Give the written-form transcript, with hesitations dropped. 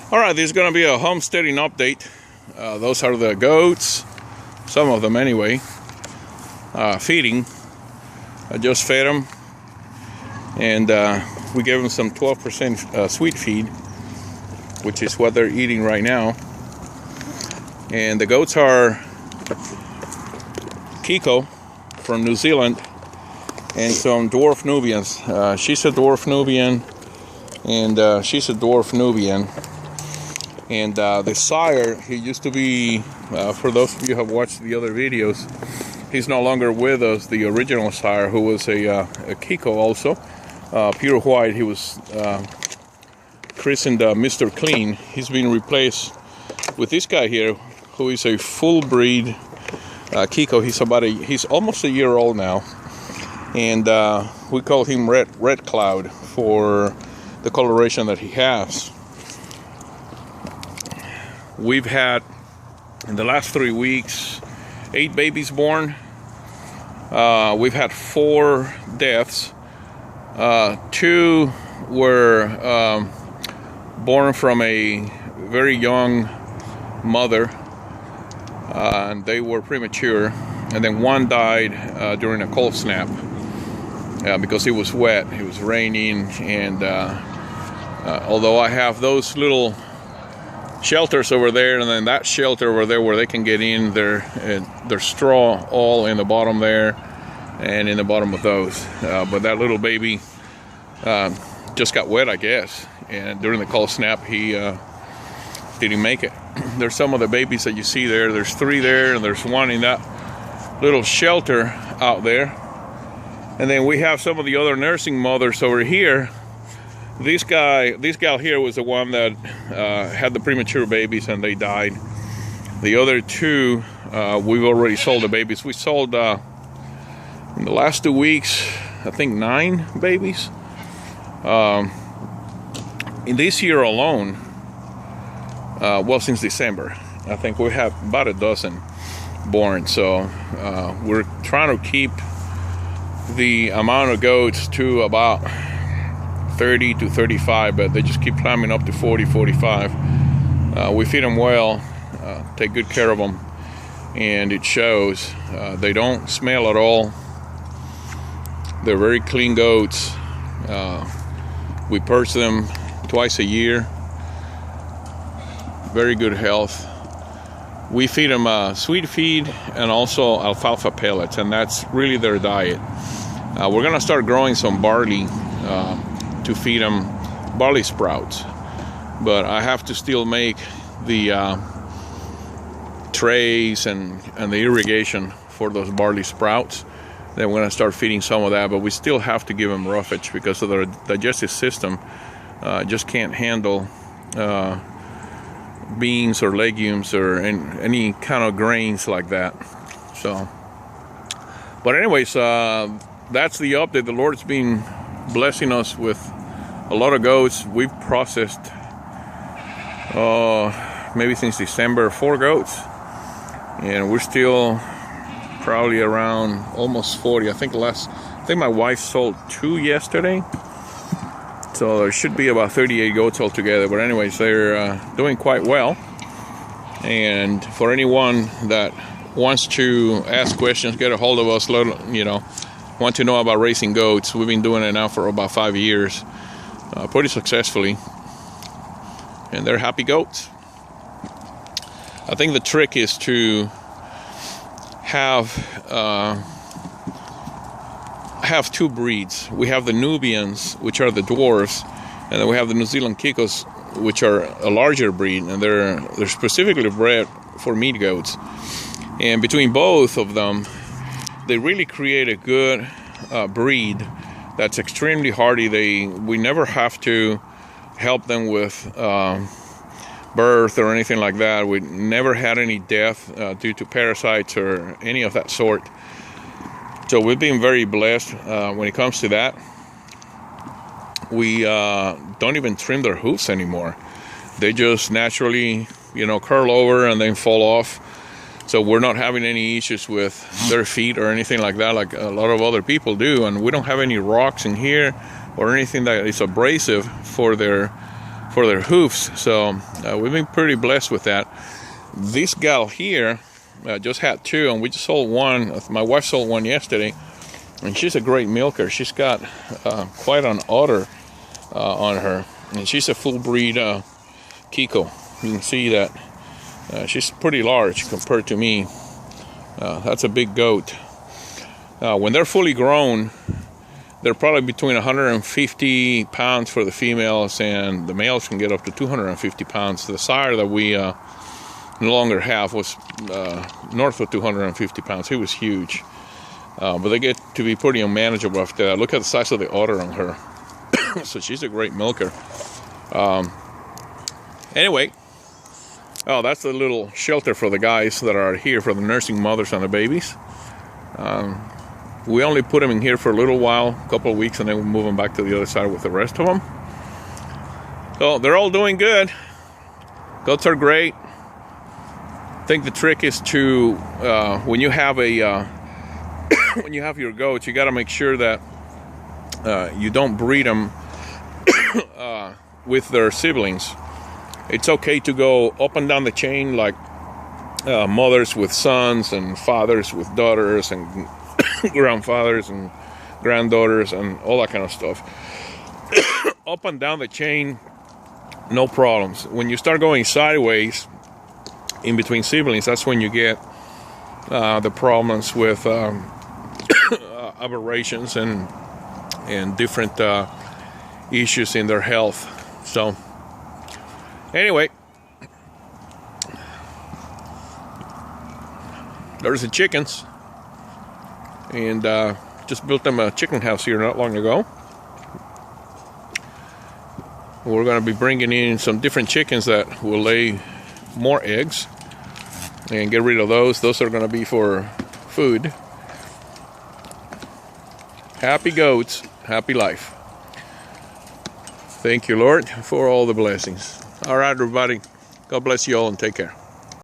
All right, there's going to be a homesteading update. Those are the goats, some of them anyway, feeding. I just fed them, and we gave them some 12% sweet feed, which is what they're eating right now. And the goats are Kiko from New Zealand and some dwarf Nubians. She's a dwarf Nubian, and she's a dwarf Nubian. And the sire, he used to be, for those of you who have watched the other videos, he's no longer with us. The original sire, who was a Kiko also, pure white, he was christened Mr. Clean. He's been replaced with this guy here, who is a full breed Kiko. He's almost a year old now, and we call him Red Cloud for the coloration that he has. We've had, in the last 3 weeks, 8 babies born. We've had 4 deaths. 2 were born from a very young mother, and they were premature. And then 1 died during a cold snap because it was wet, it was raining, and although I have those little shelters over there, and then that shelter over there where they can get in, there's straw all in the bottom there and in the bottom of those, but that little baby just got wet, I guess, and during the cold snap he didn't make it. There's some of the babies that you see there. There's 3 there, and there's 1 in that little shelter out there. And then we have some of the other nursing mothers over here. This gal here was the one that had the premature babies, and they died. The other 2, we've already sold the babies. We sold, in the last 2 weeks, I think 9 babies. In this year alone, well, since December, I think we have about a dozen born. So we're trying to keep the amount of goats to about 30 to 35, but they just keep climbing up to 40, 45. We feed them well, take good care of them, and it shows. They don't smell at all. They're very clean goats. We purge them twice a year. Very good health. We feed them sweet feed and also alfalfa pellets, and that's really their diet. We're gonna start growing some barley to feed them, barley sprouts, but I have to still make the trays and the irrigation for those barley sprouts. Then we're going to start feeding some of that, but we still have to give them roughage because of their digestive system just can't handle beans or legumes or any kind of grains like that. So, but anyways, that's the update. The Lord's been blessing us with a lot of goats. We've processed maybe since December 4 goats, and we're still probably around almost 40. I think my wife sold 2 yesterday, so there should be about 38 goats altogether. But anyways, they're doing quite well. And for anyone that wants to ask questions, get a hold of us, want to know about raising goats. We've been doing it now for about 5 years, pretty successfully, and they're happy goats. I think the trick is to have 2 breeds. We have the Nubians, which are the dwarfs, and then we have the New Zealand Kikos, which are a larger breed, and they're specifically bred for meat goats. And between both of them, they really create a good breed that's extremely hardy. We never have to help them with birth or anything like that. We never had any death due to parasites or any of that sort. So we've been very blessed when it comes to that. We don't even trim their hoofs anymore. They just naturally, curl over and then fall off. So we're not having any issues with their feet or anything like that, like a lot of other people do. And we don't have any rocks in here or anything that is abrasive for for their hoofs. So we've been pretty blessed with that. This gal here just had 2, and we just sold one. My wife sold one yesterday, and she's a great milker. She's got quite an udder on her, and she's a full breed Kiko. You can see that she's pretty large compared to me. That's a big goat. When they're fully grown, they're probably between 150 pounds for the females, and the males can get up to 250 pounds. The sire that we no longer have was north of 250 pounds. He was huge. But they get to be pretty unmanageable after that. Look at the size of the udder on her. So she's a great milker. Anyway, that's a little shelter for the guys that are here, for the nursing mothers and the babies. We only put them in here for a little while, a couple of weeks, and then we move them back to the other side with the rest of them. So they're all doing good. Goats are great. I think the trick is to when you have when you have your goats, you got to make sure that you don't breed them with their siblings. It's okay to go up and down the chain, like mothers with sons and fathers with daughters and grandfathers and granddaughters and all that kind of stuff. Up and down the chain, no problems. When you start going sideways in between siblings, that's when you get the problems with aberrations and different issues in their health. So anyway, there's the chickens, and just built them a chicken house here not long ago. We're going to be bringing in some different chickens that will lay more eggs and get rid of those. Those are going to be for food. Happy goats, happy life. Thank you, Lord, for all the blessings. All right, everybody. God bless you all and take care.